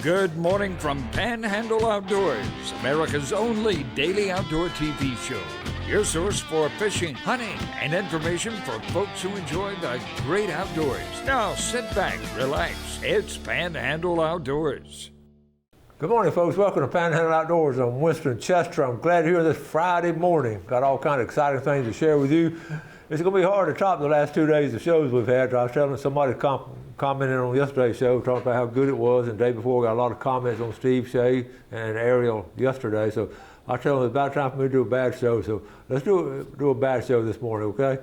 Good morning from Panhandle Outdoors, America's only daily outdoor TV show. Your source for fishing, hunting, and information for folks who enjoy the great outdoors. Now sit back, relax. It's Panhandle Outdoors. Good morning, folks. Welcome to Panhandle Outdoors. I'm Winston Chester. I'm glad you're here this Friday morning. Got all kinds of exciting things to share with you. It's going to be hard to top the last 2 days of shows we've had. I was telling somebody commenting on yesterday's show, talking about how good it was, and the day before we got a lot of comments on Steve Shea and Ariel yesterday. So I tell them it's about time for me to do a bad show. So let's do a bad show this morning, okay?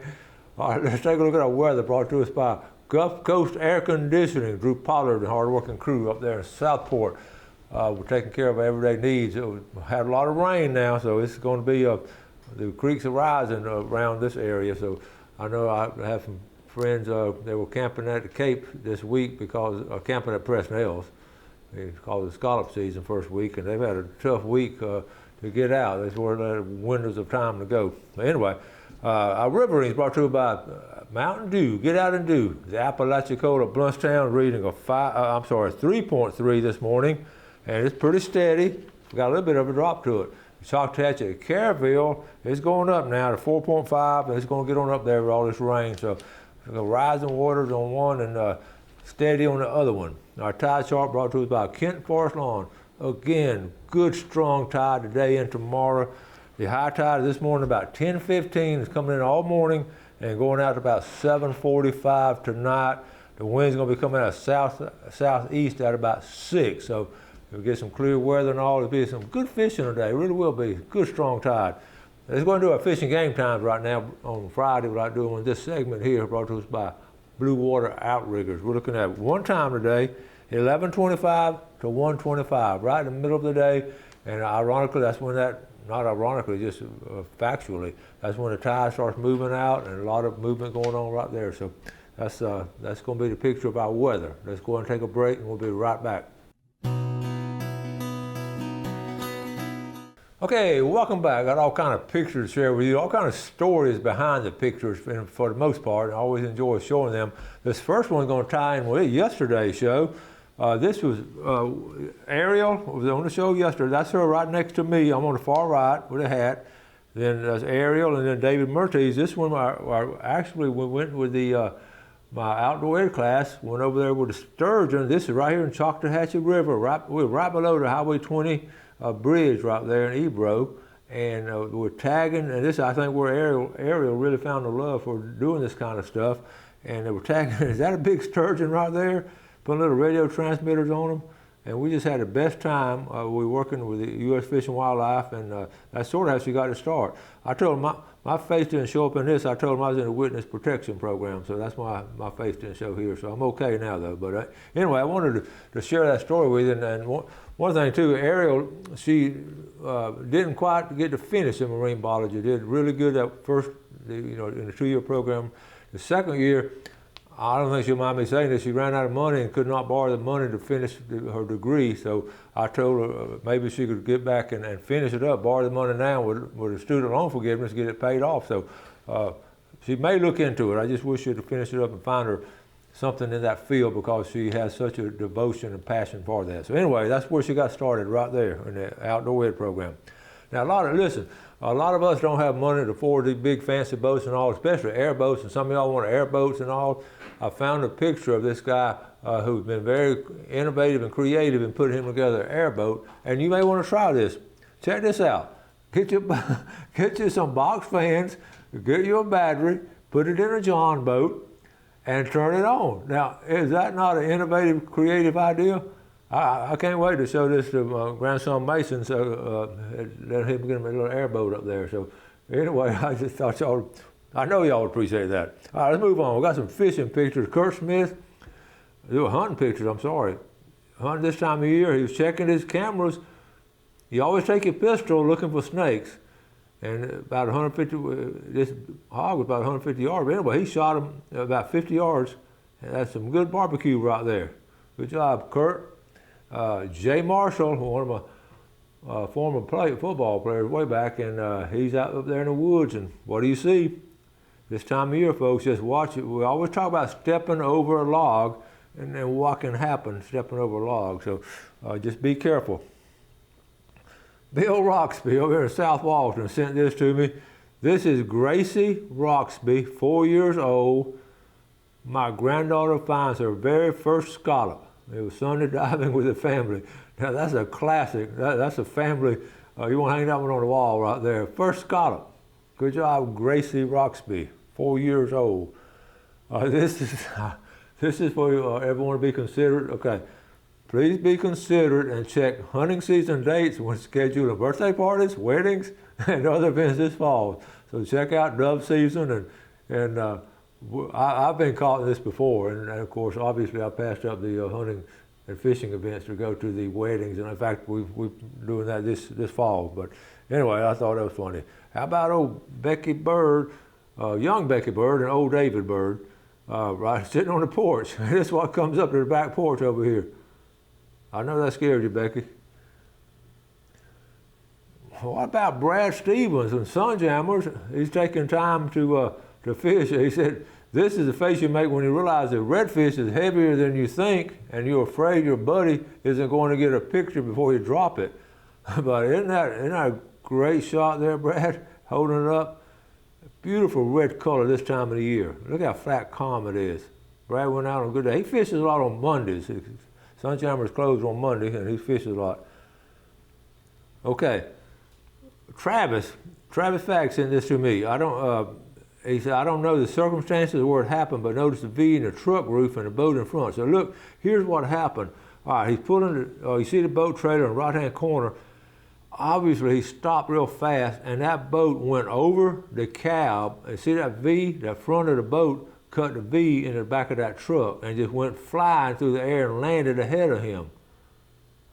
All right, let's take a look at our weather brought to us by Gulf Coast Air Conditioning, Drew Pollard and hard-working crew up there in Southport. We're taking care of our everyday needs. We had a lot of rain now, so it's going to be the creeks are rising around this area. So I know I have some friends, they were camping at the Cape this week because camping at Presnell's. It's called the scallop season first week, and they've had a tough week to get out. That's where the windows of time to go. So anyway, our riverine is brought to you by Mountain Dew. Get out and do. The Apalachicola Bluntstown reading a 3.3 this morning, and it's pretty steady. We've got a little bit of a drop to it. Choctaw at Caryville is going up now to 4.5, and it's going to get on up there with all this rain. So rising waters on one and steady on the other one. Our tide chart brought to us by Kent Forest Lawn. Again, good strong tide today and tomorrow. The high tide this morning about 10:15 is coming in all morning and going out to about 7:45 tonight. The wind's going to be coming out southeast at about 6. So we'll get some clear weather and all. There'll be some good fishing today. It really will be. Good strong tide. Let's go and do our fishing game times right now on Friday, what I'm doing in this segment here, brought to us by Blue Water Outriggers. We're looking at one time today, 11:25 to 1:25, right in the middle of the day. And ironically, that's when not ironically, just factually, that's when the tide starts moving out and a lot of movement going on right there. So that's going to be the picture of our weather. Let's go and take a break, and we'll be right back. Okay, welcome back. Got all kind of pictures to share with you, all kind of stories behind the pictures for the most part. I always enjoy showing them. This first one's going to tie in with yesterday's show. This was Ariel was on the show yesterday. That's her right next to me. I'm on the far right with a hat. Then there's Ariel, and then David Mertes. This one, actually, we went with my outdoor ed class, went over there with the sturgeon. This is right here in Choctaw River. We're right below the Highway 20 bridge right there in Ebro, and we're tagging, and this I think where Ariel really found the love for doing this kind of stuff, and they were tagging. Is that a big sturgeon right there? Putting little radio transmitters on them, and we just had the best time. We were working with the U.S. Fish and Wildlife, and that's sort of how she got to start. I told them my face didn't show up in this. I told them I was in the witness protection program, so that's why my face didn't show here. So I'm okay now, though. But anyway, I wanted to share that story with you. And one thing too, Ariel, she didn't quite get to finish in marine biology. Did really good that first, in the 2-year program. The second year, I don't think she'll mind me saying this, she ran out of money and could not borrow the money to finish her degree. So I told her maybe she could get back and finish it up, borrow the money now with a student loan forgiveness, get it paid off. So she may look into it. I just wish she'd finish it up and find her something in that field because she has such a devotion and passion for that. So anyway, that's where she got started, right there in the outdoor ed program. Now a lot of us don't have money to afford these big fancy boats and all, especially airboats, and some of y'all want airboats and all. I found a picture of this guy who's been very innovative and creative in putting him together an airboat, and you may want to try this. Check this out. Get you some box fans, get you a battery, put it in a John boat, and turn it on. Now, is that not an innovative, creative idea? I can't wait to show this to my grandson Mason, so let him get him a little airboat up there. So anyway, I just thought I know y'all appreciate that. All right, let's move on. We got some fishing pictures. Kurt Smith, they were hunting pictures, I'm sorry. Hunting this time of year, he was checking his cameras. You always take your pistol looking for snakes. And about 150, this hog was about 150 yards. But anyway, he shot him about 50 yards. And that's some good barbecue right there. Good job, Kurt. Jay Marshall, one of my former football players way back, and he's out up there in the woods. And what do you see? This time of year, folks, just watch it. We always talk about stepping over a log. and then what can happen stepping over a log. So just be careful. Bill Roxby over here in South Walton sent this to me. This is Gracie Roxby, 4 years old. My granddaughter finds her very first scallop. It was Sunday diving with the family. Now that's a classic. That's a family. You want to hang that one on the wall right there. First scallop. Good job, Gracie Roxby, 4 years old. This is for everyone to be considerate. Okay, please be considerate and check hunting season dates when scheduling birthday parties, weddings, and other events this fall. So check out dove season, and I've been caught in this before, and of course, obviously, I passed up the hunting and fishing events to go to the weddings, and in fact, we're doing that this fall. But anyway, I thought that was funny. How about old Becky Bird, young Becky Bird and old David Bird, right sitting on the porch. This is what comes up to the back porch over here. I know that scared you, Becky. What about Brad Stevens and Sunjammers? He's taking time to fish. He said, this is the face you make when you realize that redfish is heavier than you think and you're afraid your buddy isn't going to get a picture before you drop it. But isn't that a great shot there, Brad? Holding it up. Beautiful red color this time of the year. Look how flat calm it is. Brad went out on a good day. He fishes a lot on Mondays. Sunjammer's closed on Monday and he fishes a lot. Okay. Travis Fax sent this to me. He said, I don't know the circumstances where it happened, but notice the V in the truck roof and the boat in front. So look, here's what happened. All right, he's pulling, you see the boat trailer in the right-hand corner. Obviously, he stopped real fast, and that boat went over the cab. And see that V, that front of the boat cut the V in the back of that truck and just went flying through the air and landed ahead of him.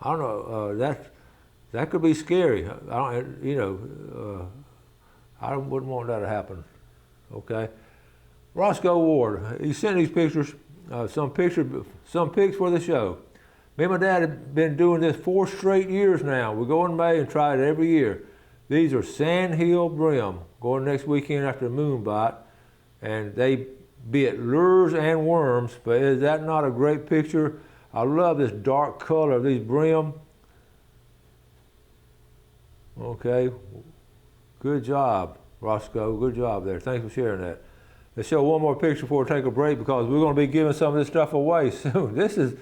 I don't know, that could be scary. I wouldn't want that to happen. Okay, Roscoe Ward. He sent these pictures, some pics for the show. Me and my dad have been doing this 4 straight years now. We go in May and try it every year. These are sandhill brim, going next weekend after the moon bite, and they bit lures and worms. But is that not a great picture? I love this dark color of these brim. Okay, good job, Roscoe. Good job there. Thanks for sharing that. Let's show one more picture before we take a break because we're going to be giving some of this stuff away soon. This is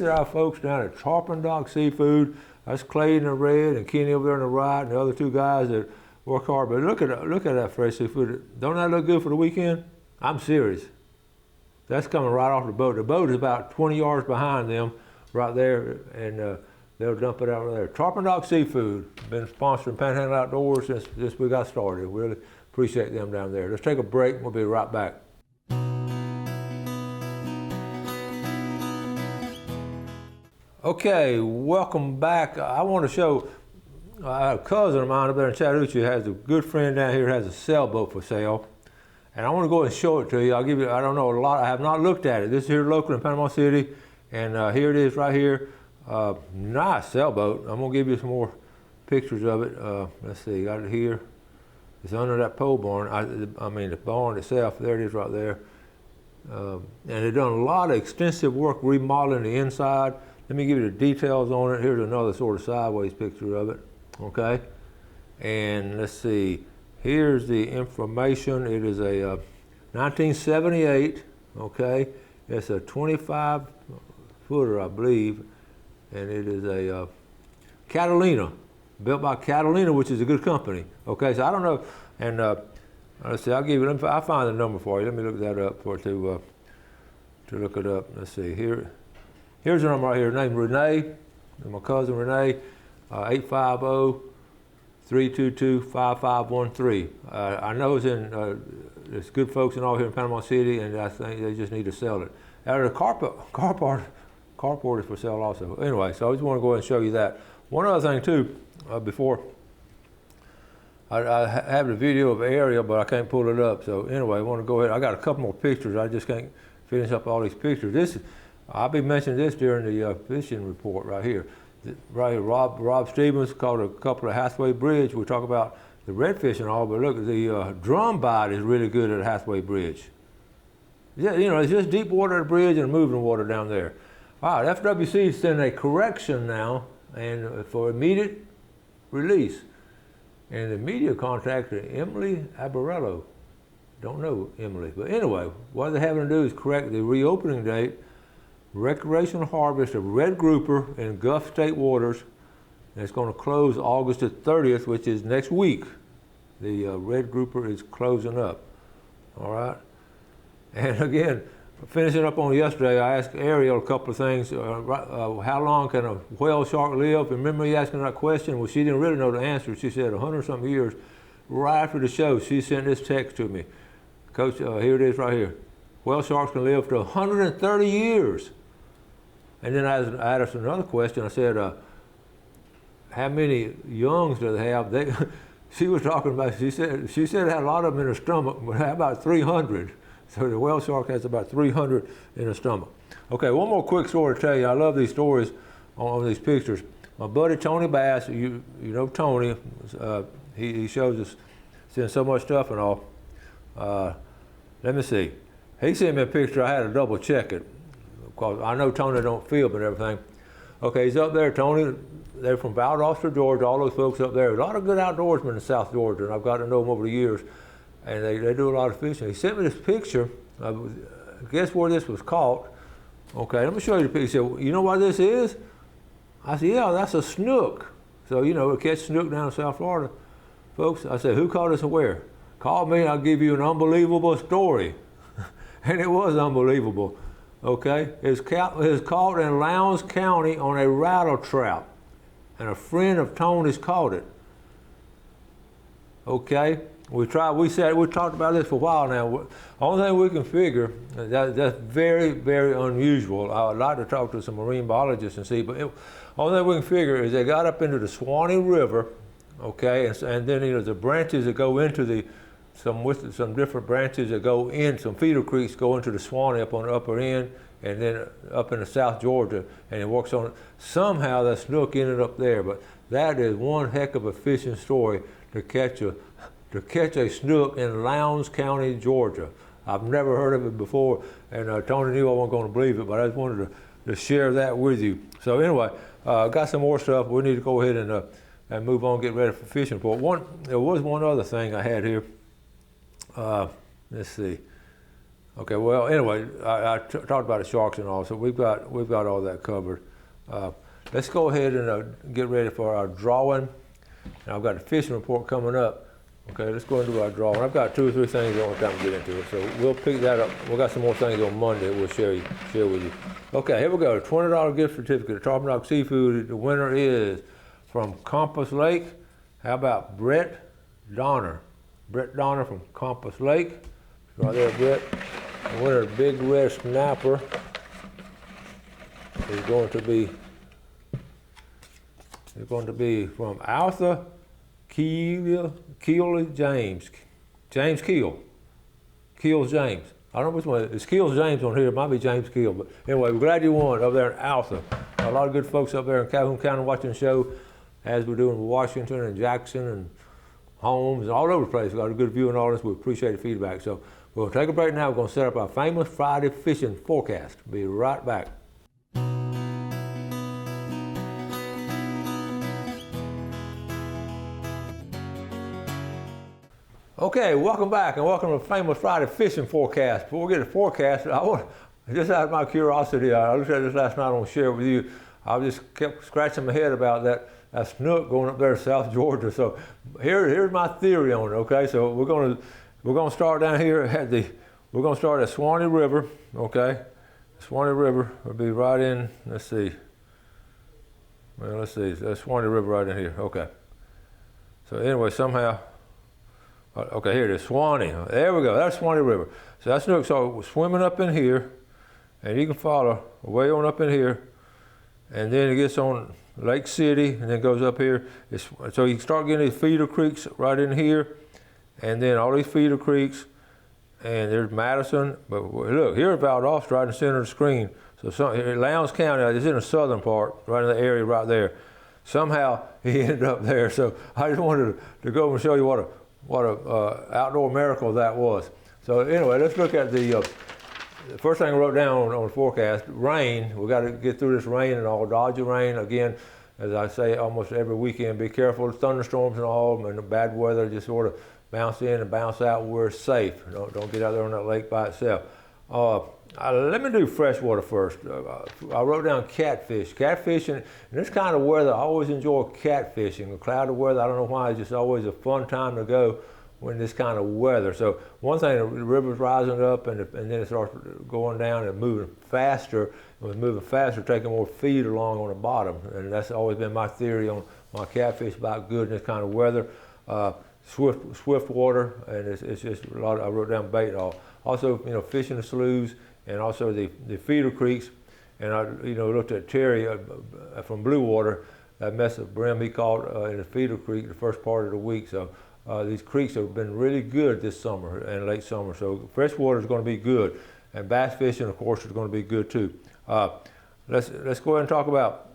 our folks down at Tarpon Dock Seafood. That's Clay in the red and Kenny over there on the right and the other 2 guys that work hard. But look at that fresh seafood. Don't that look good for the weekend? I'm serious. That's coming right off the boat. The boat is about 20 yards behind them right there, and they'll dump it out there. Tarpon Dock Seafood, been sponsoring Panhandle Outdoors since we got started. Really appreciate them down there. Let's take a break. We'll be right back. Okay, welcome back. I want to show a cousin of mine up there in Chattahoochee has a good friend down here has a sailboat for sale. And I want to go and show it to you. I'll give you, I don't know a lot. I have not looked at it. This is here local in Panama City. And here it is right here. Nice sailboat. I'm going to give you some more pictures of it. Let's see, got it here. It's under that pole barn. I mean, the barn itself, there it is right there. And they've done a lot of extensive work remodeling the inside. Let me give you the details on it. Here's another sort of sideways picture of it, okay? And let's see, here's the information. It is a 1978, okay? It's a 25-footer, I believe, and it is a Catalina, built by Catalina, which is a good company, okay? So I don't know, and let's see, I'll find the number for you. Let me look that up to look it up. Let's see, here's the number right here, named Renee, my cousin Renee, 850-322-5513. I know there's good folks and all here in Panama City, and I think they just need to sell it. The carport is for sale also. Anyway, so I just want to go ahead and show you that. One other thing too, before, I have the video of the area, but I can't pull it up. So anyway, I want to go ahead. I got a couple more pictures. I just can't finish up all these pictures. I'll be mentioning this during the fishing report right here. Right here, Rob Stevens caught a couple of Hathaway Bridge. We talk about the redfish and all, but look, the drum bite is really good at Hathaway Bridge. Yeah, it's just deep water at the bridge and moving water down there. All right, FWC is sending a correction now and for immediate release. And the media contractor, Emily Abarello, don't know Emily, but anyway, what they're having to do is correct the reopening date, recreational harvest of red grouper in Gulf State waters, and it's going to close August the 30th, which is next week. The red grouper is closing up, all right? And again, finishing up on yesterday, I asked Ariel a couple of things. How long can a whale shark live? And remember me asking that question? Well, she didn't really know the answer. She said 100-something years. Right after the show, she sent this text to me. Coach, here it is right here. Whale sharks can live to 130 years. And then I asked another question. I said, how many youngs do they have? She was talking about, she said it had a lot of them in her stomach, but how about 300? So the whale shark has about 300 in her stomach. Okay, one more quick story to tell you. I love these stories on these pictures. My buddy Tony Bass, you know Tony, he shows us, seeing so much stuff and all. Let me see. He sent me a picture. I had to double check it because I know Tony don't film and everything. Okay, he's up there, Tony. They're from Valdosta, Georgia, all those folks up there. A lot of good outdoorsmen in South Georgia, and I've got to know them over the years. And they do a lot of fishing. He sent me this picture. Guess where this was caught? Okay, let me show you the picture. He said, well, you know what this is? I said, yeah, that's a snook. So, we catch snook down in South Florida. Folks, I said, who caught this and where? Call me and I'll give you an unbelievable story. And it was unbelievable, okay? It was caught in Lowndes County on a rattle trap. And a friend of Tony's caught it. Okay? We talked about this for a while now. Only thing we can figure, that's very, very unusual. I would like to talk to some marine biologists and see, but only thing we can figure is they got up into the Swanny River, okay, and then the branches that go into some different branches that go in, some feeder creeks go into the Swanny up on the upper end, and then up into South Georgia, and it works on it. Somehow that snook ended up there, but that is one heck of a fishing story to catch a snook in Lowndes County, Georgia. I've never heard of it before, and Tony knew I wasn't going to believe it, but I just wanted to share that with you. So anyway, got some more stuff. We need to go ahead and move on, get ready for fishing report. There was one other thing I had here. Let's see. Okay, well, anyway, I talked about the sharks and all, so we've got all that covered. Let's go ahead and get ready for our drawing. And I've got the fishing report coming up. Okay, let's go into our drawing. I've got 2 or 3 things I don't have time to get into it, so we'll pick that up. We've got some more things on Monday we'll share with you. Okay, here we go. $20 gift certificate of Tarpon Rock Seafood. The winner is from Compass Lake. How about Brett Donner? Brett Donner from Compass Lake. Right there, Brett. The winner of Big Red Snapper is going to be from Arthur Keel James. James Keel. Keels James. I don't know which one. It's Keels James on here. It might be James Keel. But anyway, we're glad you won over there in Arthur. A lot of good folks up there in Calhoun County watching the show, as we're doing in Washington and Jackson and Holmes and all over the place. We've got a good viewing audience. We appreciate the feedback. So we'll take a break now. We're going to set up our famous Friday fishing forecast. Be right back. Okay, welcome back and welcome to the famous Friday fishing forecast. Before we get to the forecast, just out of my curiosity, I looked at this last night. I want to share it with you. I just kept scratching my head about that snook going up there to South Georgia. So here's my theory on it. Okay, so we're gonna start down here we're gonna start at Swanny River. Okay, Swanny River will be right in. Let's see. That's Swanny River right in here. Okay. So anyway, somehow. Okay, here it is, Swanny. There we go, that's Swanny River. So that snook started swimming up in here, and you can follow way on up in here, and then it gets on Lake City, and then goes up here. So you can start getting these feeder creeks right in here, and then all these feeder creeks, and there's Madison. But look, here's Valdosta right in the center of the screen. So Lowndes County is in the southern part, right in the area right there. Somehow he ended up there. So I just wanted to go and show you what a outdoor miracle that was. So anyway, let's look at the the first thing I wrote down on the forecast, rain. We got to get through this rain and all. Dodge the rain again. As I say almost every weekend, be careful of thunderstorms and all, and the bad weather. Just sort of bounce in and bounce out where it's safe. Don't get out there on that lake by itself. Let me do freshwater first. I wrote down catfish. Catfishing, in this kind of weather, I always enjoy catfishing. The cloudy weather, I don't know why, it's just always a fun time to go when this kind of weather. So one thing, the river's rising up and then it starts going down and moving faster. It was moving faster, taking more feed along on the bottom. And that's always been my theory on my catfish about good in this kind of weather. Swift water, and it's just a lot. I wrote down bait and all. Also, fishing the sloughs and also the feeder creeks. And I, looked at Terry from Blue Water, that mess of brim he caught in the feeder creek the first part of the week. So these creeks have been really good this summer and late summer. So freshwater is going to be good, and bass fishing, of course, is going to be good too. Let's go ahead and talk about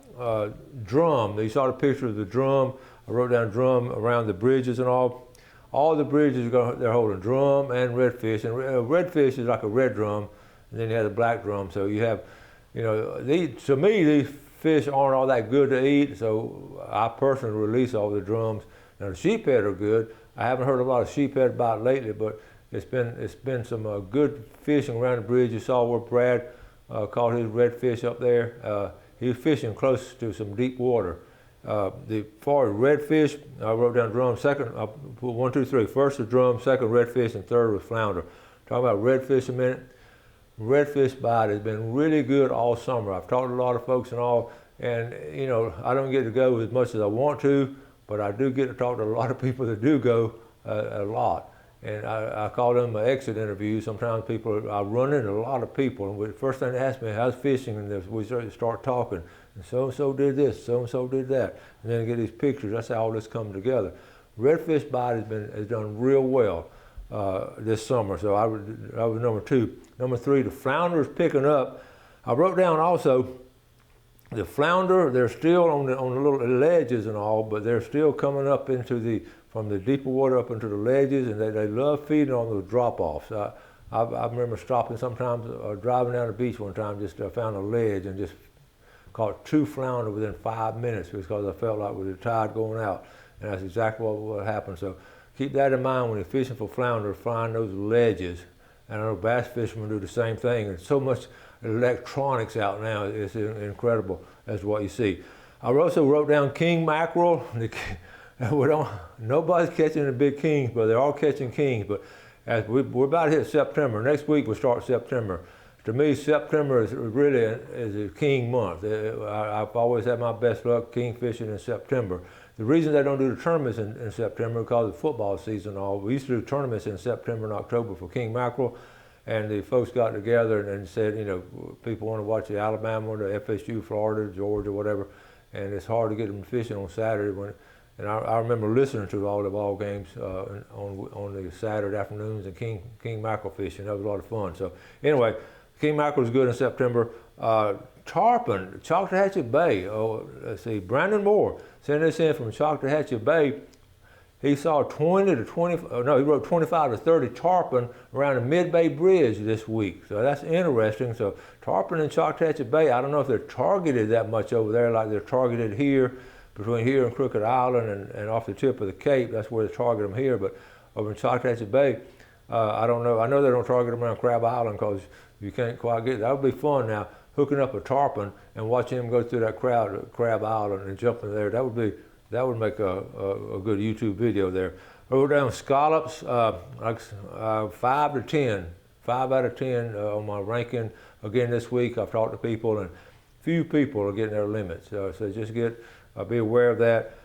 drum. You saw the picture of the drum. I wrote down drum around the bridges and all. All the bridges they're holding drum and redfish, and redfish is like a red drum, and then you have the black drum. So you have, to me these fish aren't all that good to eat. So I personally release all the drums. Now the sheephead are good. I haven't heard a lot of sheephead about lately, but it's been some good fishing around the bridge. You saw where Brad caught his redfish up there. He was fishing close to some deep water. The far as redfish, I wrote down drum. Second, I put 1, 2, 3. First was drum, second redfish, and third was flounder. Talk about redfish a minute. Redfish bite has been really good all summer. I've talked to a lot of folks and all, and I don't get to go as much as I want to, but I do get to talk to a lot of people that do go a lot. And I call them my exit interviews. Sometimes I run into a lot of people, and the first thing they ask me, how's fishing? And we start talking. And so-and-so did this, so-and-so did that. And then I get these pictures. That's how all this comes together. Redfish bite has done real well this summer. So I was number 2. Number 3, the flounder is picking up. I wrote down also the flounder, they're still on the little ledges and all, but they're still coming up from the deeper water up into the ledges, and they love feeding on those drop-offs. I remember stopping sometimes, driving down the beach one time, just found a ledge and just caught 2 flounder within 5 minutes because I felt like with the tide going out, and that's exactly what happened. So keep that in mind when you're fishing for flounder, find those ledges. And I know bass fishermen do the same thing, and so much electronics out now, it's incredible as what you see. I also wrote down king mackerel. Nobody's catching the big kings, but they're all catching kings. But as we're about to hit September. Next week we'll start September. To me, September is really a king month. I've always had my best luck king fishing in September. The reason they don't do the tournaments in September is because of football season and all. We used to do tournaments in September and October for king mackerel, and the folks got together and said, people want to watch the Alabama, the FSU, Florida, Georgia, whatever, and it's hard to get them fishing on Saturday. And I remember listening to all the ball games on the Saturday afternoons and king mackerel fishing. That was a lot of fun. So anyway, king mackerel is good in September. Tarpon, Choctawhatchee Bay. Let's see, Brandon Moore sent this in from Choctawhatchee Bay. He saw 25 to 30 tarpon around the Mid-Bay Bridge this week. So that's interesting. So tarpon in Choctawhatchee Bay, I don't know if they're targeted that much over there like they're targeted here, between here and Crooked Island and off the tip of the Cape. That's where they target them here. But over in Choctawhatchee Bay, I don't know. I know they don't target them around Crab Island because you can't quite get it. That would be fun now, hooking up a tarpon and watching him go through that Crab Island and jumping there. That would make a good YouTube video there. I wrote down scallops, 5 to 10, 5 out of 10 on my ranking. Again this week I've talked to people, and few people are getting their limits. So just be aware of that.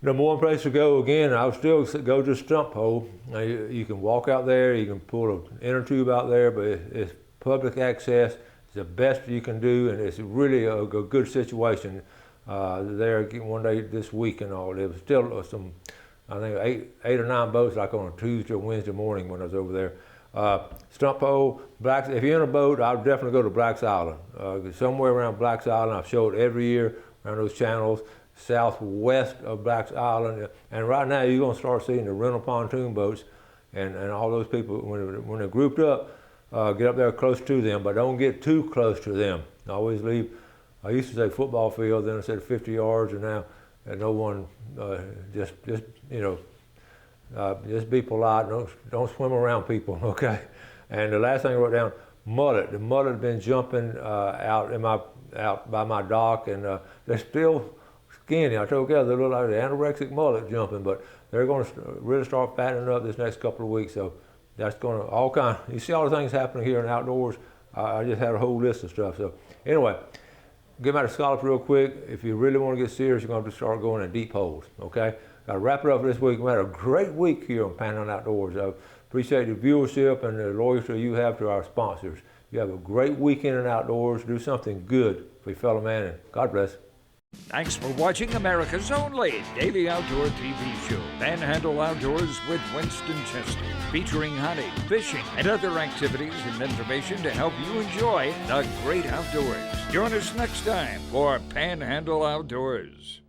Number 1 place to go, again, I would still go to stump hole. Now, you can walk out there, you can pull an inner tube out there, but it's public access. It's the best you can do, and it's really a good situation there one day this week and all. There was still some, I think, eight or 9 boats like on a Tuesday or Wednesday morning when I was over there. Stump hole, if you're in a boat, I would definitely go to Black's Island. Somewhere around Black's Island, I show it every year around those channels, southwest of Black's Island. And right now you're going to start seeing the rental pontoon boats and all those people, when they're grouped up, get up there close to them, but don't get too close to them. I always leave. I used to say football field, then I said 50 yards, and now no one. Just be polite. Don't swim around people, okay? And the last thing I wrote down, mullet. The mullet had been jumping out by my dock, and they're still skinny. I told Kelly they look like the anorexic mullet jumping, but they're going to really start fattening up this next couple of weeks. So that's going to all kind. You see all the things happening here in the outdoors. I just had a whole list of stuff. So anyway, get out of scallops real quick. If you really want to get serious, you're going to have to start going in deep holes. Okay. Got to wrap it up for this week. We had a great week here on Panhandle Outdoors. I appreciate the viewership and the loyalty you have to our sponsors. You have a great weekend in outdoors. Do something good for your fellow man, and God bless. Thanks for watching America's only daily outdoor TV show, Panhandle Outdoors with Winston Chester, featuring hunting, fishing, and other activities and information to help you enjoy the great outdoors. Join us next time for Panhandle Outdoors.